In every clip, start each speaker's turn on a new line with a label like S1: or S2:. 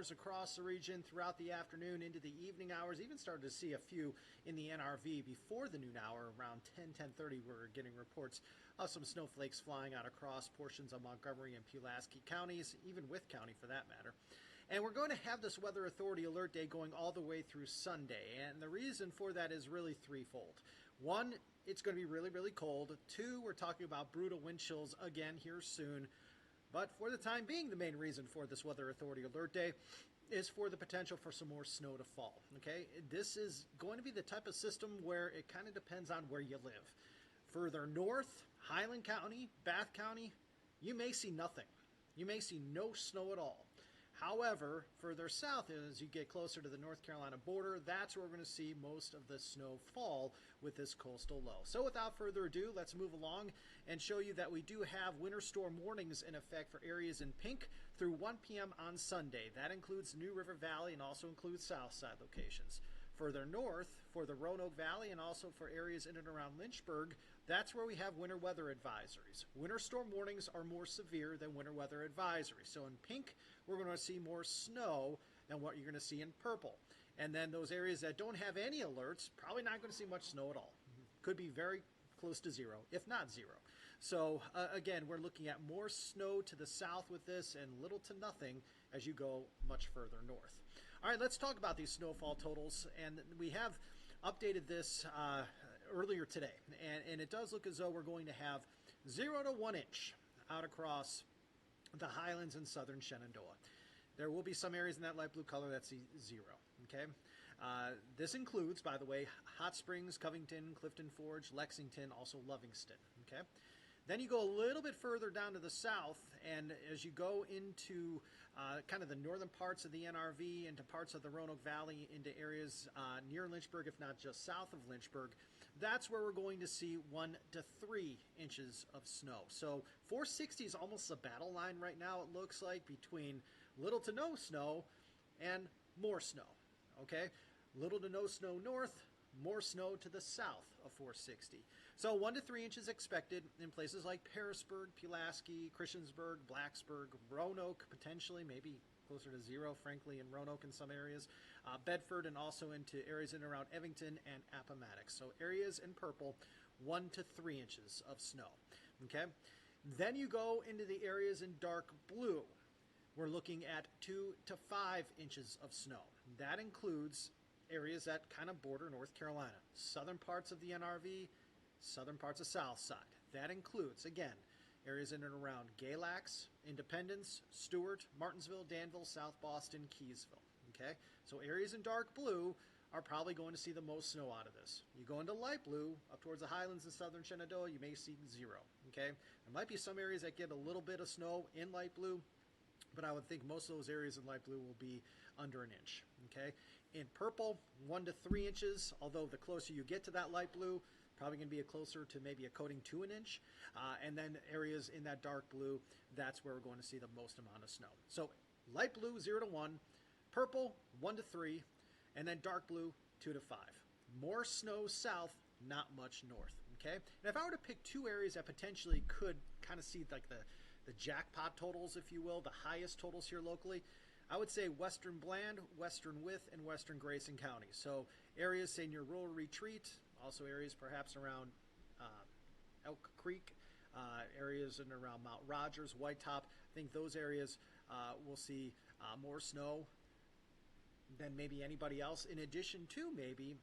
S1: showers across the region throughout the afternoon into the evening hours. Even started to see a few in the NRV before the noon hour, around 10:30. We're getting reports of some snowflakes flying out across portions of Montgomery and Pulaski counties, even Wythe County for that matter. And we're going to have this Weather Authority Alert Day going all the way through Sunday. And the reason for that is really threefold. One, it's going to be really, really cold. Two, we're talking about brutal wind chills again here soon. But for the time being, the main reason for this Weather Authority Alert Day is for the potential for some more snow to fall. Okay, this is going to be the type of system where it kind of depends on where you live. Further north, Highland County, Bath County, you may see nothing. You may see no snow at all. However, further south, as you get closer to the North Carolina border, that's where we're going to see most of the snow fall with this coastal low. So without further ado, let's move along and show you that we do have winter storm warnings in effect for areas in pink through 1 p.m. on Sunday. That includes New River Valley and also includes south side locations. Further north, for the Roanoke Valley and also for areas in and around Lynchburg, that's where we have winter weather advisories. Winter storm warnings are more severe than winter weather advisories. So in pink, we're going to see more snow than what you're going to see in purple. And then those areas that don't have any alerts, probably not going to see much snow at all. Could be very close to zero, if not zero. So again, we're looking at more snow to the south with this and little to nothing as you go much further north. All right, let's talk about these snowfall totals. And we have updated this earlier today. And it does look as though we're going to have 0 to 1 inch out across the highlands and southern Shenandoah. There will be some areas in that light blue color that see 0, okay? This includes, by the way, Hot Springs, Covington, Clifton Forge, Lexington, also Lovingston, okay? Then you go a little bit further down to the south, and as you go into kind of the northern parts of the NRV, into parts of the Roanoke Valley, into areas near Lynchburg, if not just south of Lynchburg, that's where we're going to see 1 to 3 inches of snow. So 460 is almost a battle line right now, it looks like, between little to no snow and more snow, okay? Little to no snow north, more snow to the south of 460. So 1 to 3 inches expected in places like Pearisburg, Pulaski, Christiansburg, Blacksburg, Roanoke, potentially, maybe closer to 0, frankly, in Roanoke in some areas, Bedford, and also into areas in and around Evington and Appomattox. So areas in purple, 1 to 3 inches of snow, okay? Then you go into the areas in dark blue. We're looking at 2 to 5 inches of snow. That includes areas that kind of border North Carolina, southern parts of the NRV, southern parts of South Side. That includes, again, areas in and around Galax, Independence, Stewart, Martinsville, Danville, South Boston, Keysville. Okay, so areas in dark blue are probably going to see the most snow out of this. You go into light blue, up towards the highlands and southern Shenandoah, you may see 0. Okay, there might be some areas that get a little bit of snow in light blue, but I would think most of those areas in light blue will be under an inch, okay? In purple, 1 to 3 inches, although the closer you get to that light blue, probably going to be closer to maybe a coating to an inch. And then areas in that dark blue, that's where we're going to see the most amount of snow. So light blue, 0 to 1, purple, 1 to 3, and then dark blue, 2 to 5. More snow south, not much north, okay? And if I were to pick 2 areas that potentially could kind of see like the jackpot totals, if you will, the highest totals here locally, I would say Western Bland, Western Wythe, and Western Grayson counties. So areas, say, near Rural Retreat, also areas perhaps around Elk Creek, areas in and around Mount Rogers, White Top. I think those areas will see more snow than maybe anybody else, in addition to maybe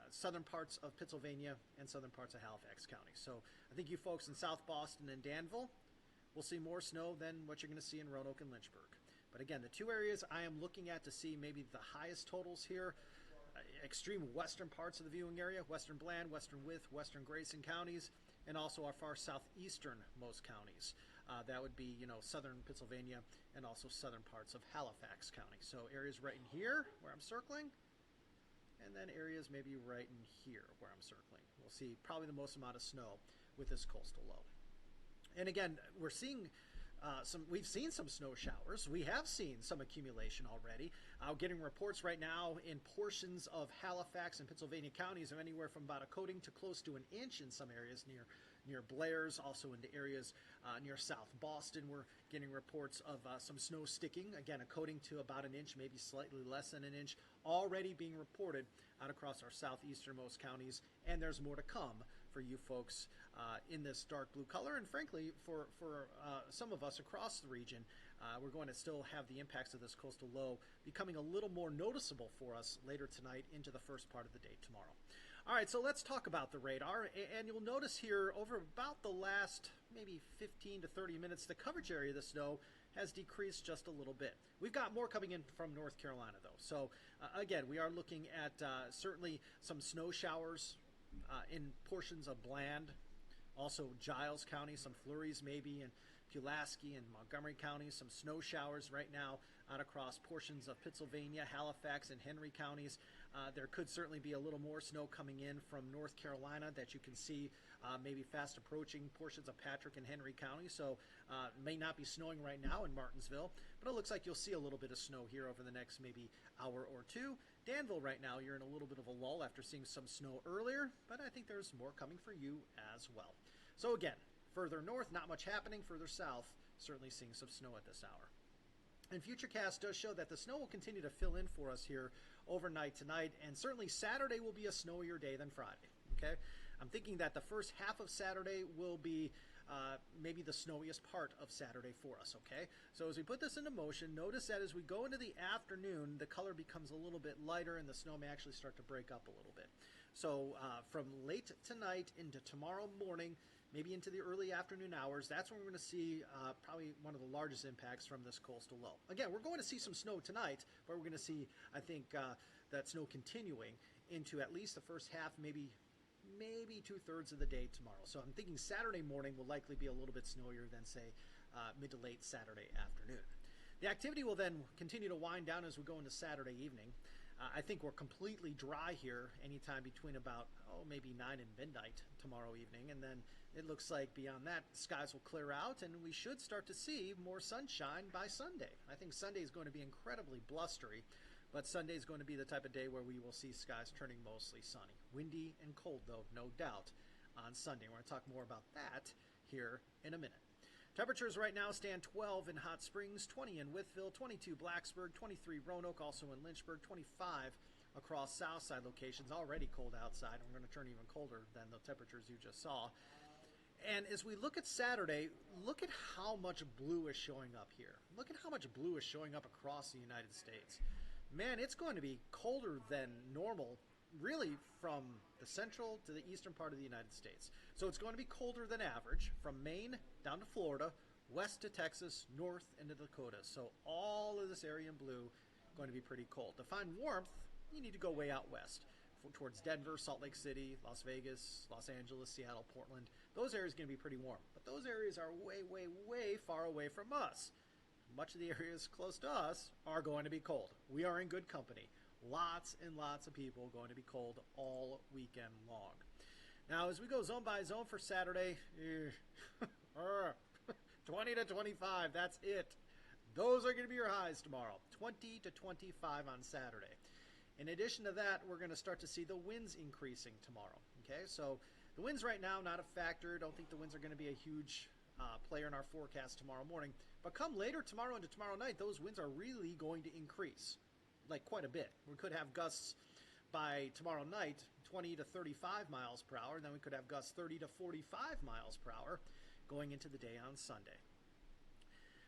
S1: southern parts of Pennsylvania and southern parts of Halifax County. So I think you folks in South Boston and Danville will see more snow than what you're going to see in Roanoke and Lynchburg. But again, the 2 areas I am looking at to see maybe the highest totals here, extreme western parts of the viewing area, Western Bland, Western Wythe, Western Grayson counties, and also our far southeastern most counties. That would be, you know, southern Pennsylvania and also southern parts of Halifax County. So areas right in here where I'm circling, and then areas maybe right in here where I'm circling. We'll see probably the most amount of snow with this coastal low. And again, we're seeing we've seen some snow showers. We have seen some accumulation already. Getting reports right now in portions of Halifax and Pennsylvania counties of anywhere from about a coating to close to an inch in some areas near near Blair's, also into areas near South Boston. We're getting reports of some snow sticking, again, a coating to about an inch, maybe slightly less than an inch, already being reported out across our southeasternmost counties, and there's more to come for you folks in this dark blue color, and frankly, for some of us across the region, we're going to still have the impacts of this coastal low becoming a little more noticeable for us later tonight into the first part of the day tomorrow. All right, so let's talk about the radar, and you'll notice here over about the last maybe 15 to 30 minutes, the coverage area of the snow has decreased just a little bit. We've got more coming in from North Carolina, though. So, again, we are looking at certainly some snow showers in portions of Bland, also Giles County, some flurries maybe in Pulaski and Montgomery counties, some snow showers right now out across portions of Pittsylvania, Halifax, and Henry counties. There could certainly be a little more snow coming in from North Carolina that you can see maybe fast approaching portions of Patrick and Henry County. So may not be snowing right now in Martinsville, but it looks like you'll see a little bit of snow here over the next maybe hour or two. Danville right now, you're in a little bit of a lull after seeing some snow earlier, but I think there's more coming for you as well. So again, further north, not much happening. Further south, certainly seeing some snow at this hour. And Futurecast does show that the snow will continue to fill in for us here overnight tonight, and certainly Saturday will be a snowier day than Friday, okay? I'm thinking that the first half of Saturday will be maybe the snowiest part of Saturday for us, okay? So as we put this into motion, notice that as we go into the afternoon, the color becomes a little bit lighter and the snow may actually start to break up a little bit. So from late tonight into tomorrow morning, maybe into the early afternoon hours, that's when we're going to see probably one of the largest impacts from this coastal low. Again, we're going to see some snow tonight, but we're going to see, I think, that snow continuing into at least the first half, maybe two-thirds of the day tomorrow. So I'm thinking Saturday morning will likely be a little bit snowier than, say, mid to late Saturday afternoon. The activity will then continue to wind down as we go into Saturday evening. I think we're completely dry here anytime between about, maybe 9 and midnight tomorrow evening. And then it looks like beyond that, skies will clear out and we should start to see more sunshine by Sunday. I think Sunday is going to be incredibly blustery, but Sunday is going to be the type of day where we will see skies turning mostly sunny. Windy and cold, though, no doubt, on Sunday. We're going to talk more about that here in a minute. Temperatures right now stand 12 in Hot Springs, 20 in Wytheville, 22 Blacksburg, 23 Roanoke, also in Lynchburg, 25 across Southside locations. Already cold outside, and we're going to turn even colder than the temperatures you just saw. And as we look at Saturday, look at how much blue is showing up here. Look at how much blue is showing up across the United States. Man, it's going to be colder than normal, really from the central to the eastern part of the United States. So it's going to be colder than average from Maine down to Florida, west to Texas, north into the Dakotas. So all of this area in blue going to be pretty cold. To find warmth, you need to go way out west towards Denver, Salt Lake City, Las Vegas, Los Angeles, Seattle, Portland. Those areas are going to be pretty warm, but those areas are way, way, way far away from us. Much of the areas close to us are going to be cold. We are in good company. Lots and lots of people going to be cold all weekend long. Now, as we go zone by zone for Saturday, 20 to 25, that's it. Those are going to be your highs tomorrow, 20 to 25 on Saturday. In addition to that, we're going to start to see the winds increasing tomorrow. Okay, so the winds right now, not a factor. Don't think the winds are going to be a huge player in our forecast tomorrow morning. But come later tomorrow into tomorrow night, those winds are really going to increase, like quite a bit. We could have gusts by tomorrow night, 20 to 35 miles per hour. And then we could have gusts 30 to 45 miles per hour going into the day on Sunday.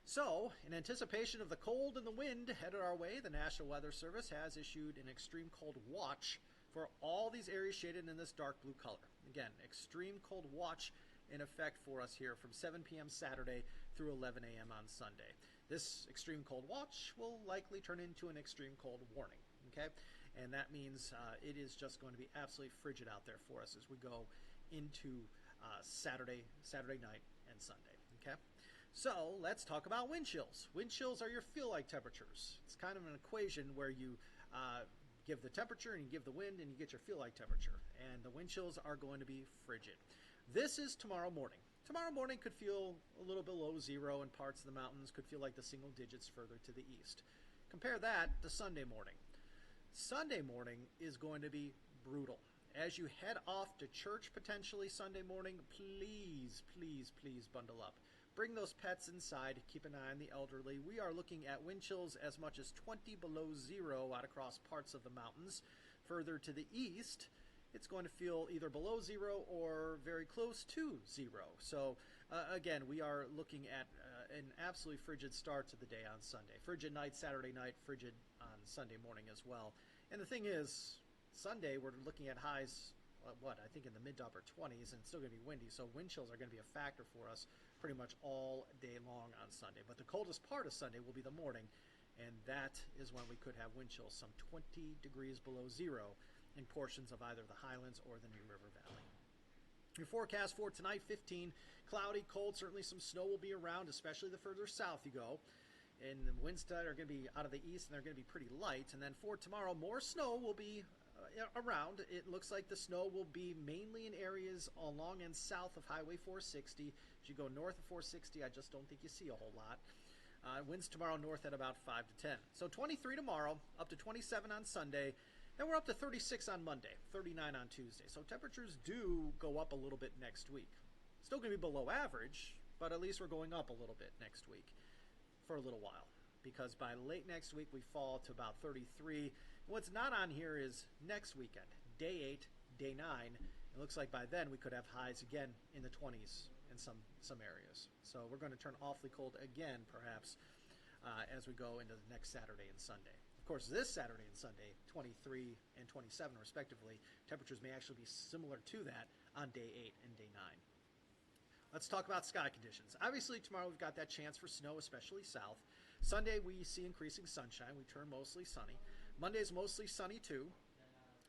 S1: So, in anticipation of the cold and the wind headed our way, the National Weather Service has issued an extreme cold watch for all these areas shaded in this dark blue color. Again, extreme cold watch in effect for us here from 7 p.m. Saturday through 11 a.m. on Sunday. This extreme cold watch will likely turn into an extreme cold warning, okay? And that means it is just going to be absolutely frigid out there for us as we go into Saturday night and Sunday, okay? So let's talk about wind chills. Wind chills are your feel-like temperatures. It's kind of an equation where you give the temperature and you give the wind and you get your feel-like temperature. And the wind chills are going to be frigid. This is tomorrow morning. Tomorrow morning could feel a little below zero in parts of the mountains, could feel like the single digits further to the east. Compare that to Sunday morning. Sunday morning is going to be brutal. as you head off to church potentially Sunday morning, please, please, please bundle up. Bring those pets inside. Keep an eye on the elderly. We are looking at wind chills as much as 20 below zero out across parts of the mountains. Further to the east, it's going to feel either below zero or very close to zero. So again, we are looking at an absolutely frigid start to the day on Sunday. Frigid night Saturday night, frigid on Sunday morning as well. And the thing is, Sunday we're looking at highs, I think in the mid to upper 20s, and it's still going to be windy. So wind chills are going to be a factor for us pretty much all day long on Sunday. But the coldest part of Sunday will be the morning, and that is when we could have wind chills some 20 degrees below zero in portions of either the Highlands or the New River Valley. Your forecast for tonight, 15, cloudy, cold. Certainly some snow will be around, especially the further south you go. And the winds tonight are going to be out of the east, and they're going to be pretty light. And then for tomorrow, more snow will be around. It looks like the snow will be mainly in areas along and south of Highway 460. As you go north of 460, I just don't think you see a whole lot. Winds tomorrow north at about 5 to 10. So 23 tomorrow, up to 27 on Sunday. And we're up to 36 on Monday, 39 on Tuesday. So temperatures do go up a little bit next week. Still going to be below average, but at least we're going up a little bit next week for a little while. Because by late next week, we fall to about 33. What's not on here is next weekend, day 8, day 9. It looks like by then we could have highs again in the 20s in some areas. So we're going to turn awfully cold again, perhaps, as we go into the next Saturday and Sunday. Of course, this Saturday and Sunday, 23 and 27 respectively, temperatures may actually be similar to that on day 8 and day 9. Let's talk about sky conditions. Obviously, tomorrow we've got that chance for snow, especially south. Sunday, we see increasing sunshine. We turn mostly sunny. Monday's mostly sunny, too.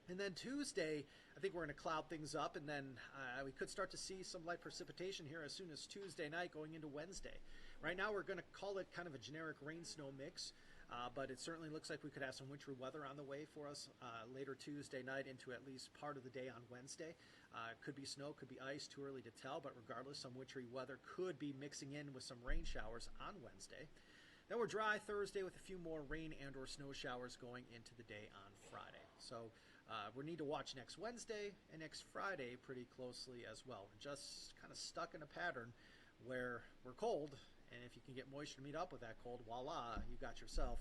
S1: And then Tuesday, I think we're going to cloud things up, and then we could start to see some light precipitation here as soon as Tuesday night going into Wednesday. Right now, we're going to call it kind of a generic rain-snow mix. But it certainly looks like we could have some wintry weather on the way for us later Tuesday night into at least part of the day on Wednesday. Could be snow, could be ice, too early to tell, but regardless, some wintry weather could be mixing in with some rain showers on Wednesday. Then we're dry Thursday with a few more rain and or snow showers going into the day on Friday. So we need to watch next Wednesday and next Friday pretty closely as well. We're just kind of stuck in a pattern where we're cold, and if you can get moisture to meet up with that cold, voila, you got yourself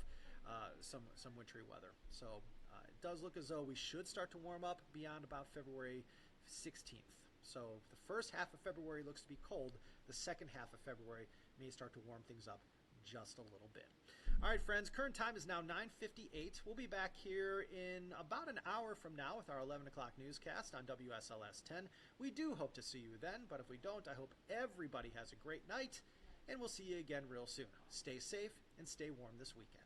S1: some wintry weather. So it does look as though we should start to warm up beyond about February 16th. So the first half of February looks to be cold. The second half of February may start to warm things up just a little bit. All right, friends, current time is now 9:58. We'll be back here in about an hour from now with our 11 o'clock newscast on WSLS 10. We do hope to see you then, but if we don't, I hope everybody has a great night, and we'll see you again real soon. Stay safe and stay warm this weekend.